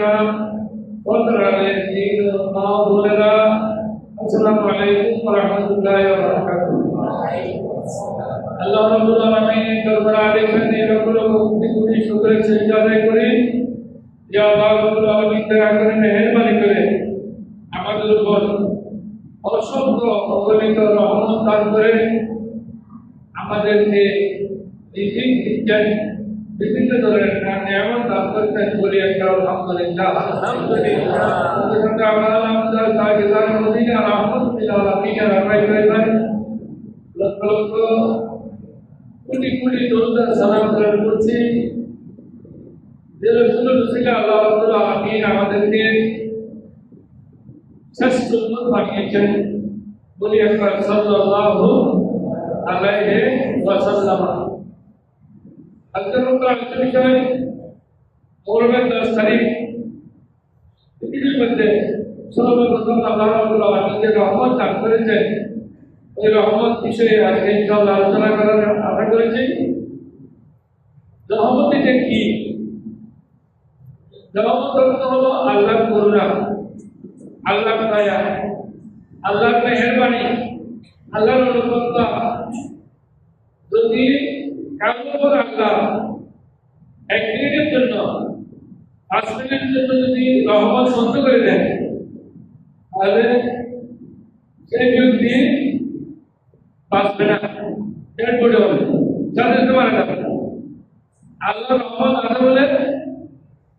किराम अस्सलामु अलैकुम व रहमतुल्लाहि व बरकातुहू। अल्लाह रब्बुल आलामीन दरबार देखने रब्बुल कोटि शुक्र सजदा আদায় করি। ইয়া আল্লাহ রব্বুল আলামিন দয়া করে মেহেরবানি করে আমাদের উপর অসংখ্য অগণিত রহমত দান করে আমাদেরকে রিজিক দিচ্ছেন, বিভিন্ন ধরনের নিয়ামত দান করতেন বলি একটা আলহামদুলিল্লাহ। আলহামদুলিল্লাহ আমাদের সাহিদার মদিনা রাহমাতুল্লাহ আলামিন রাবাই ভাই লক্ষ লক্ষ কোটি কোটি দরুদ সালাম করছি যে রাসূলুল্লাহ আল্লাহ রাব্বুল আলামিন আমাদেরকে শ্রেষ্ঠ উম্মত বানিয়েছেন বলি একবার সাল্লাল্লাহু আলাইহি ওয়াসাল্লাম। আজকের বিষয় মৌলবের 10 তারিখ পৃথিবীর মধ্যে সর্বপ্রথম আল্লাহ রাব্বুল আলামিন যে রহমত দান করেছেন ওই রহমত বিষয়ে আজকে ইনশাআল্লাহ আলোচনা করার আশা করেছি। রহমত এটা কি? রহমত হলো আল্লাহর করুণা, আল্লাহর দয়া, আল্লাহর মেহেরবানি, আল্লাহর অনুকম্পা। যদি কারোর উপর আল্লাহ একদিনের জন্য 5 মিনিটের জন্য যদি রহমত বন্ধ করে দেন তাহলে সেই ব্যক্তি বাঁচবে না, পেট পড়ে হবে, সাথে মারা যাবে। আল্লাহ রহমত আছে বলে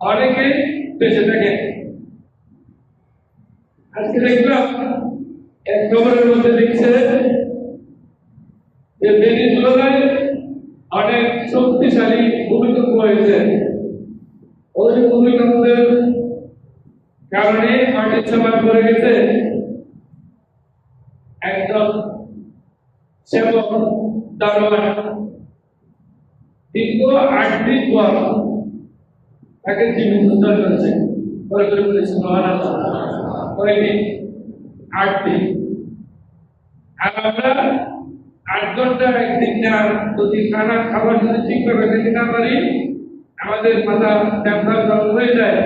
অনেকে বেঁচে থাকে। আজকে দেখলাম এক খবরের মধ্যে দেখছে যে ভেনেজুয়েলায় অনেক শক্তিশালী ভূমিকম্প হয়েছে। ওই ভূমিকম্পের কারণে মাটির চাপা পড়ে গেছে একদম সেবক দারোয়ান। দীর্ঘ 8 দিন পর তাকে জীবিত উদ্ধার করেছে। পরে করে বলেছে সুবহানাল্লাহ। কয়দিন? 8 দিন। আর আমরা 8 ঘন্টা একদিন না যদি খাবার যদি ঠিকভাবে খেতে না পারি আমাদের মাথা টেম্পার ডাউন হয়ে যায়।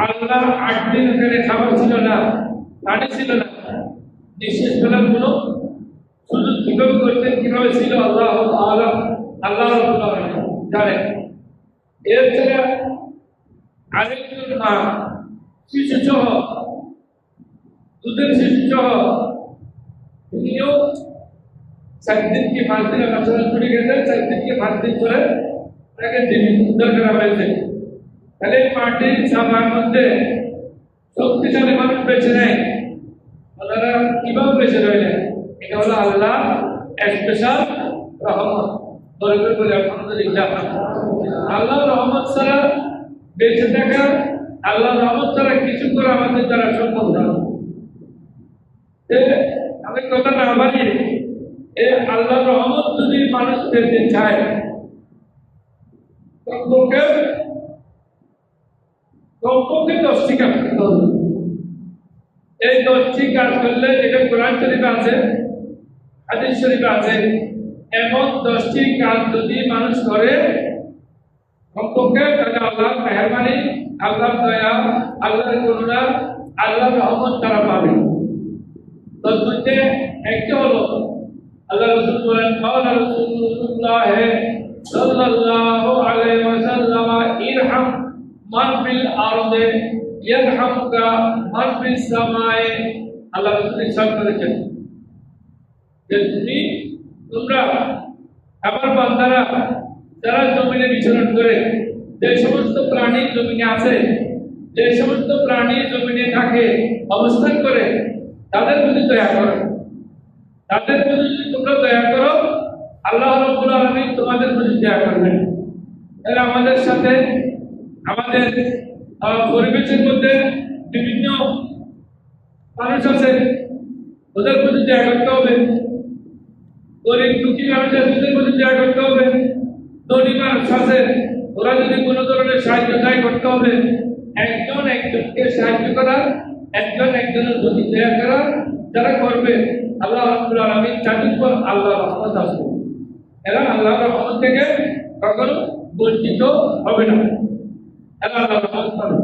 আল্লাহ 8 দিন ওখানে খাবার ছিল না, পানি ছিল না, নিঃশ্বাস ফেলার কোনো সুযোগ কিভাবে করছেন, কিভাবে ছিল আল্লাহ আল্লাহ আল্লাহ জানেন। এছাড়া আরেকজন মা শিশু সহ দুধের শিশু সহ তিনিও 4 দিন কি 5 দিন আসলে ছুটে গেছে। 4 দিন কি 5 দিন চলে তাকে জীবিত উদ্ধার করা হয়েছে। তাহলে মাটির চাপার মধ্যে শক্তিশালী মানুষ বেঁচে নেয়, ওনারা কিভাবে বেঁচে রইলেন? এটা হলো আল্লাহ স্পেশাল রহমত। বলে বলে আলহামদুলিল্লাহ। আল্লাহ রহমত ছাড়া বেঁচে থাকা, আল্লাহ রহমত ছাড়া কিছু করা আমাদের দ্বারা সম্ভব না। আমি কথা না বাড়ি এই আল্লাহ রহমত যদি মানুষ পেতে চায় কমপক্ষে 10টি কাজ করতে হবে। এই 10টি কাজ করলে যেটা কোরআন শরীফে আছে, হাদিস শরীফে আছে, এমন 10টি কাজ যদি মানুষ করে কমপক্ষে তাহলে আল্লাহর মেহেরবানি, আল্লাহর দয়া, আল্লাহর করুণা, আল্লাহর রহমত তারা পাবে। তার মধ্যে একটা হলো আল্লাহ রাসূল বলেন قال رسول الله صلى الله عليه وسلم ارحم من في الارض يرحمك من في السماء। আল্লাহ রাসূল ইরশাদ করেছেন যে তোমরা আমার বান্দারা যারা জমিনে বিচরণ করে, যে সমস্ত প্রাণী জমিনে আছে, যে সমস্ত প্রাণী জমিনে থাকে, অবস্থান করে, তাদের প্রতি দয়া করো। তাদের প্রতি যদি তোমরা দয়া করো আল্লাহ রাব্বুল আলামিন তোমাদের প্রতি দয়া করবেন। এরা আমাদের সাথে আমাদের পরিবেশের মধ্যে বিভিন্ন মানুষ আছে, ওদের প্রতি দয়া করতে হবে। গরিব দুঃখী মানুষ আছে, ওদের প্রতি দয়া করতে হবে। ধনী মানুষ আছে, ওরা যদি কোনো ধরনের সাহায্য চায় করতে হবে। একজন একজনকে সাহায্য করা, একজন একজনের প্রতি দয়া করা যারা করবে আল্লাহ রাব্বুল আলামিন তাদের উপর আল্লাহর রহমত আসবে। এরা আল্লাহর রহমত থেকে কখনো বঞ্চিত হবে না, এরা আল্লাহর রহমত পাবে।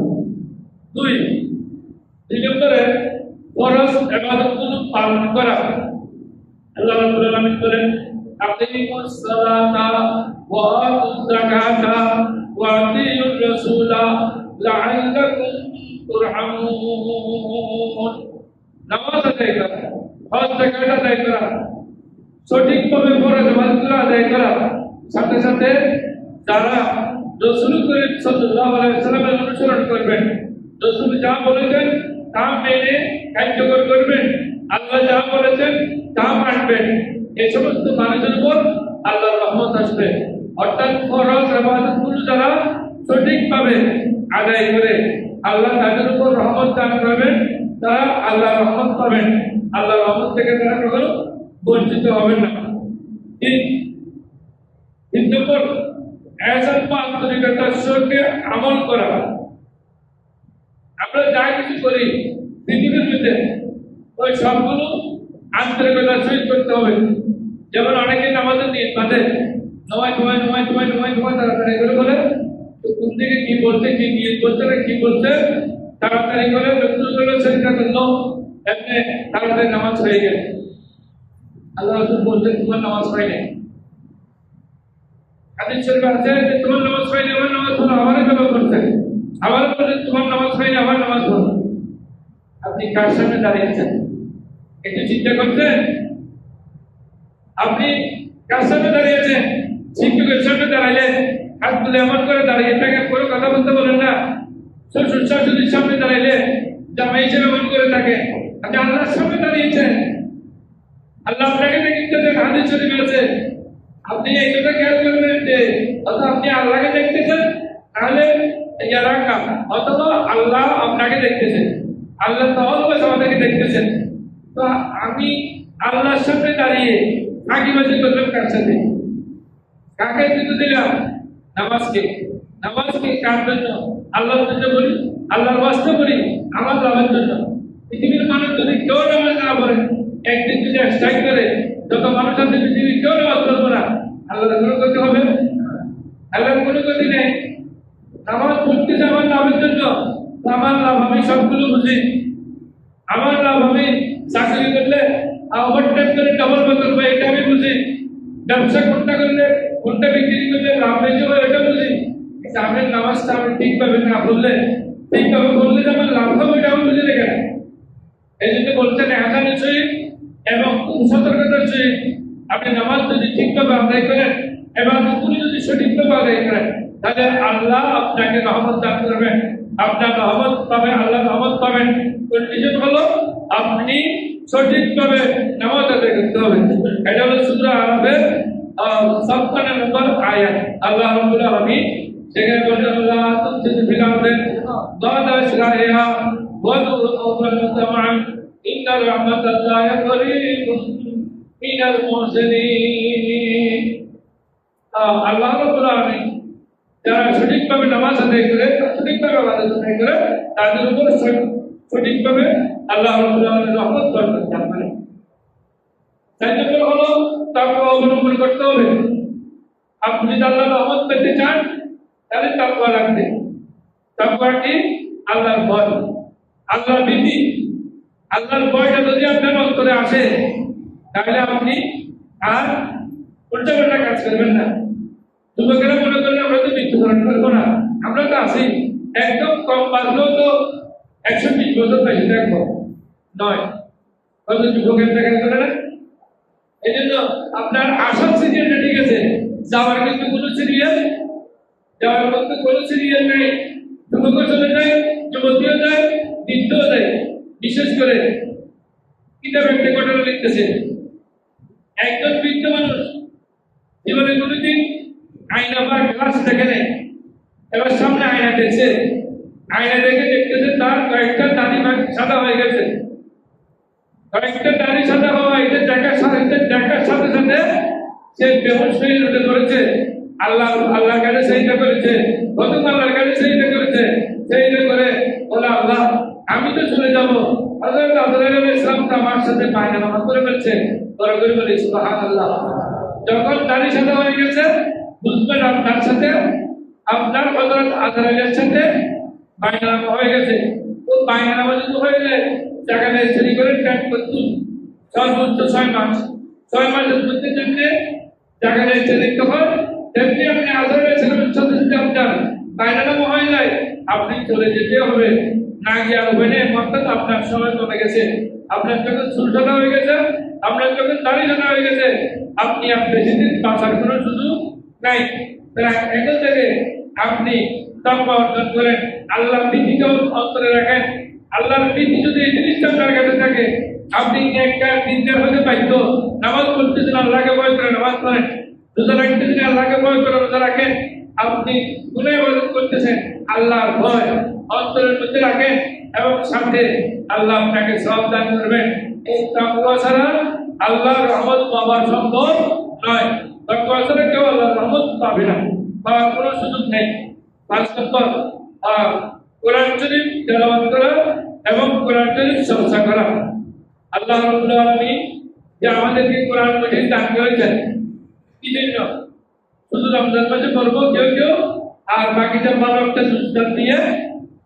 দুই দুই নম্বরে ফরজ ইবাদতগুলো পালন করা। আল্লাহ রাব্বুল আলামিন বলেন আকিমুস সালাতা ওয়া আতুজ যাকাতা ওয়া আতিউর রাসূলা লাআল্লাকুম তুরহামুন। নামাজ আদায় করা, হজ যাকাত আদায় করা, সঠিকভাবে ফরজ ইবাদতগুলো আদায় করা, সাথে সাথে যারা রাসূল করিম সাল্লাল্লাহু আলাইহি ওয়াসাল্লামের অনুসরণ করবেন, রাসূল যা বলেছেন তা মেনে কার্যকর করবেন, আল্লাহ যা বলেছেন তা মানবেন, এই সমস্ত মানুষের উপর আল্লাহর রহমত আসবে। অর্থাৎ ফরজ ইবাদতগুলো যারা সঠিকভাবে আদায় করে আল্লাহ তাদের উপর রহমত দান করবেন, তারা আল্লাহর রহমত পাবেন, আল্লাহর রহমত থেকে তারা কখনো বঞ্চিত হবেন না। তিন নম্বর এহসান বা আন্তরিকতার সঙ্গে আমল করা। আমরা যা কিছু করি পৃথিবীর মধ্যে ওই সবগুলো আন্তরিকতার সহিত করতে হবে। যেমন অনেকে নামাজের নিয়ে বাঁধে নয় তাড়াতাড়ি করে বলে কোন দিকে কি বলছে, কি নিয়ে বলছে না কি বলছে, তাড়াতাড়ি করে সেটা করলো, এমনি তাড়াতাড়ি নামাজ হয়ে গেল। আল্লাহ রাসূল বলছেন তোমার নামাজ হয় নাই। হাদিস শরীফে আছে যে তোমার নামাজ হয় নাই, আমার নামাজ হলো, আমারও জবাব করছে, আবার বলছেন তোমার নামাজ হয় নাই, আমার নামাজ হলো। আপনি কার সামনে দাঁড়িয়েছেন একটু চিন্তা করছেন? আপনি কার সামনে দাঁড়িয়েছেন? শিক্ষকের সামনে দাঁড়াইলে হাত তুলে এমন করে দাঁড়িয়ে থাকেন, কোনো কথা বলতে বলেন না। শ্বশুর শাশুড়ির সামনে দাঁড়াইলে জামাই হিসেবে এমন করে থাকে। আপনি আল্লাহর সামনে দাঁড়িয়েছেন, আল্লাহ আপনাকে দেখতেছেন, হাদিস শরীফে আছে। আপনি এই কথা খেয়াল করবেন যে অথবা আপনি আল্লাহকে দেখতেছেন, তাহলে ইয়ারাকা, অথবা আল্লাহ আপনাকে দেখতেছেন, আল্লাহ তাআলা আমাদেরকে দেখতেছেন। তো আমি আল্লাহর সামনে দাঁড়িয়ে ফাঁকিবাজি করলাম কার সাথে? কাকে দিতে দিলাম? নামাজকে। নামাজকে কার জন্য? আল্লাহর জন্য বলি, আল্লাহর ওয়াস্তে বলি, আমার লাভের জন্য। পৃথিবীর মানুষ যদি কেউ নামাজ না পড়ে, একদিন যদি স্ট্রাইক করে যত মানুষ আছে পৃথিবীর কেউ নামাজ পড়বো না, আল্লাহর কোনো ক্ষতি হবে? আল্লাহর কোনো ক্ষতি নেই। নামাজ পড়তেছে আমার লাভের জন্য, আমার লাভ আমি সবগুলো বুঝি। আমার লাভ আমি চাকরি করলে ওভারটাইম করে ডবল বেতন পাই, এটা আমি বুঝি। ব্যবসা কোনটা করলে কোনটা বিক্রি করলে লাভ বেশি হয় এটা বুঝি। কিন্তু আমি নামাজটা আমি ঠিকভাবে না পড়লে, ঠিকভাবে পড়লে যে আমার লাভ হবে এটা আমি বুঝি না কেন? এই জন্য বলছেন এহসানের সহিত এবং সতর্কতার সহিত আপনি নামাজ যদি ঠিকভাবে আদায় করেন এবং আপনি যদি সঠিকভাবে আদায় করেন, তাহলে আল্লাহ আপনাকে রহমত দান করবেন, আপনার রহমত পাবেন, আল্লাহ রহমত পাবেন। কন্ডিশন হলো আপনি সঠিকভাবে নামাজ আদায় করতে হবে। এটা হলো সূরা আরাফের 56 নম্বর আয়াত। আল্লাহ রাব্বুল আলামিন সেখানে বলেন আল্লাহ তুসিদু ফিল আরদি বা'দা ইসলাহিহা ওয়া তু'মিনু তামা'আন ইন্না রাহমাতাল্লাহি করিবুম মিনাল মুহসিনিন। আল্লাহ রাব্বুল আলামিন যারা সঠিকভাবে নামাজ আদায় করে, সঠিকভাবে ইবাদত আদায় করে, তাদের উপর সঠিকভাবে আল্লাহ রাব্বুল আলামিন রহমত বর্ষণ করেন। তাই জন্য হলো তাকওয়া অবলম্বন করতে হবে। আপনি যদি আল্লাহর রহমত পেতে চান তাহলে তাকওয়া রাখবেন। তাকওয়া কি? আল্লাহর ভয়, আল্লাহর ভীতি। আল্লাহর ভয়টা যদি আপনার অন্তরে আসে তাহলে আপনি আর উল্টাপাল্টা কাজ করবেন না। যুবকেরা মনে করলে আমরা তো মৃত্যুবরণ করবো না, আমরা তো আছি, একদম কম বাঁচলেও তো 120 বছর বেশি থাকবো নয়। কত যুবকের দেখা করে না? এই জন্য আপনার আসার সিরিয়ালটা ঠিক আছে, যাওয়ার কিন্তু কোনো সিরিয়াল, যাওয়ার মধ্যে কোনো সিরিয়াল নেই। যুবকও চলে যায়, যুবতীও যায়, বৃদ্ধও যায়। বিশেষ করে কিতাব একটা ঘটনা লিখতেছে, একজন বৃদ্ধ মানুষ জীবনে কোনোদিন আয়না বা গ্লাস দেখে নেই, এবার সামনে আয়না দেখছে, আয়না দেখে দেখতেছে তার কয়েকটা দাড়ি সাদা হয়ে গেছে। কয়েকটা দাড়ি সাদা হওয়া এটা দেখার সাথে সাথে সে বেহুশ হয়ে উঠে পড়েছে। আল্লাহর কাছে সেইটা করেছে, প্রথম আল্লাহর কাছে সেইটা করেছে, সেইটা করে বলে আল্লাহ আমি তো চলে যাবো। হযরত আব্দুল্লাহ ইবনে ইসলাম আমার সাথে পায়না নামাজ পড়ে ফেলছে, বড় করে বলে সুবহানাল্লাহ। যখন দাড়ি সাদা হয়ে গেছে বুঝবেন আপনার সাথে, আপনার হযরত আজরাইলের সাথে বাইনামা হয়ে গেছে, তো বাইনামা যদি হয়ে যায় টাকা রেজিস্ট্রি করে ট্যাগ করতুন সর্বোচ্চ 6 মাস, 6 মাসের মধ্যে যদি টাকা রেজিস্ট্রি দেখতে হয়, তেমনি আপনি আধার রেজিস্ট্রির সাথে যদি আপনার বাইনামা হয়ে যায় আপনি চলে যেতে হবে, না গিয়ে আর হবে না, অর্থাৎ আপনার সময় কমে গেছে, আপনার যখন চুলটানা হয়ে গেছে, আপনার যখন দাড়ি জানা হয়ে গেছে, আপনি আর বেশি দিন বাঁচার কোনো সুযোগ নাই। এখন থেকে আপনি তাকওয়া অর্জন করেন, আল্লাহর ভীতিকে অন্তরে রাখেন। আল্লাহর ভীতি যদি এই জিনিসটা আপনার কাছে থাকে, আপনি একটা দিনদার হতে বাধ্য। নামাজ পড়তেছেন আল্লাহকে ভয় করে নামাজ পড়েন, রোজা রাখতেছেন আল্লাহকে ভয় করে রোজা রাখেন, আপনি গুনাহ ইবাদত করতেছেন আল্লাহর ভয় অন্তরের মধ্যে রাখেন, এবং সাথে আল্লাহ আপনাকে সওয়াব দান করবেন। এই তাকওয়া ছাড়া আল্লাহর রহমত পাওয়া সম্ভব নয়। তাকওয়া ছাড়া কেউ আল্লাহর রহমত পাবে না, পাওয়ার কোনো সুযোগ নেই। 5 নম্বর, কোরআন শরীফ তেলাওয়াত করা এবং কোরআন শরীফ চর্চা করা। আল্লাহ রাব্বুল আলামিন যে আমাদেরকে কোরআন মাজিদ দান করেছেন, কি জন্য? শুধু রমজান মাসে পড়বো কেউ কেউ, আর বাকিটা 12টা সুন্নাত দিয়ে